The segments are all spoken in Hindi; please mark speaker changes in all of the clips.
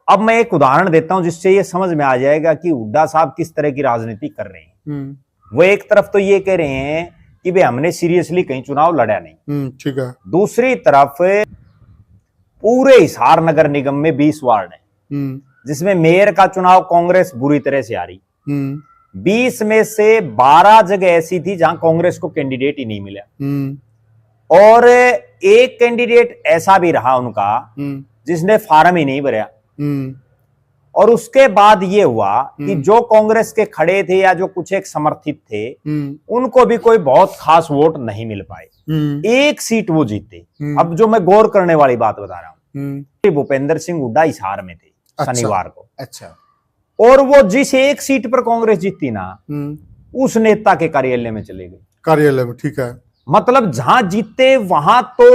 Speaker 1: अब मैं एक उदाहरण देता हूं जिससे ये समझ में आ जाएगा कि हुड्डा साहब किस तरह की राजनीति कर रहे हैं। वो एक तरफ तो ये कह रहे हैं कि भाई हमने सीरियसली कहीं चुनाव लड़ा नहीं,
Speaker 2: ठीक है।
Speaker 1: दूसरी तरफ पूरे हिसार नगर निगम में 20 वार्ड है, जिसमें मेयर का चुनाव कांग्रेस बुरी तरह से आ रही। 20 में से 12 जगह ऐसी थी जहां कांग्रेस को कैंडिडेट ही नहीं मिला, और एक कैंडिडेट ऐसा भी रहा उनका जिसने फार्म ही नहीं भरा। और उसके बाद ये हुआ कि जो कांग्रेस के खड़े थे या जो कुछ एक समर्थित थे, उनको भी कोई बहुत खास वोट नहीं मिल पाए। एक सीट वो जीते। अब जो मैं गौर करने वाली बात बता रहा हूं, भूपेंद्र सिंह हुड्डा हिसार में थे शनिवार को।
Speaker 2: अच्छा।
Speaker 1: और वो जिस एक सीट पर कांग्रेस जीती ना, उस नेता के कार्यालय में चले गए।
Speaker 2: कार्यालय में, ठीक है।
Speaker 1: मतलब जहां जीते वहां तो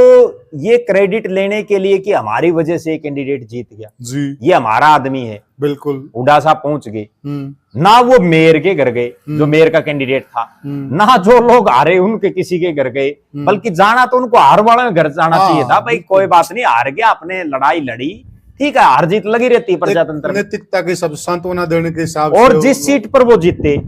Speaker 1: ये क्रेडिट लेने के लिए कि हमारी वजह से कैंडिडेट जीत गया
Speaker 2: जी,
Speaker 1: ये हमारा आदमी है,
Speaker 2: बिल्कुल
Speaker 1: हुड्डा साहब पहुंच गए। ना वो मेयर के घर गए जो मेयर का कैंडिडेट था, ना जो लोग हारे उनके किसी के घर गए, बल्कि जाना तो उनको हार वाले घर जाना चाहिए था। भाई कोई बात नहीं, हार गया, अपने लड़ाई लड़ी, ठीक है, हार जीत लगी रहती है प्रजातंत्र में,
Speaker 2: नैतिकता के सब सांत्वना देने के हिसाब
Speaker 1: और
Speaker 2: से।
Speaker 1: जिस सीट पर वो जीते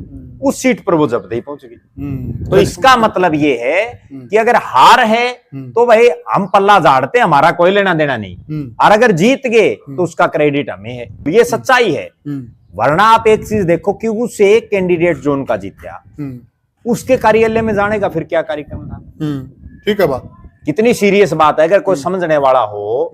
Speaker 1: उस सीट पर वो जब ही पहुंच गई। तो इसका मतलब ये है कि अगर हार है तो भाई हम पल्ला झाड़ते, हमारा कोई लेना देना नहीं, और अगर जीत गए तो उसका क्रेडिट हमें है। ये सच्चाई है। वरना आप एक चीज देखो कि उस एक कैंडिडेट जो उनका जीता, उसके कार्यालय में जाने का फिर क्या कार्यक्रम था।
Speaker 2: ठीक है बात,
Speaker 1: कितनी सीरियस बात है। अगर कोई समझने वाला हो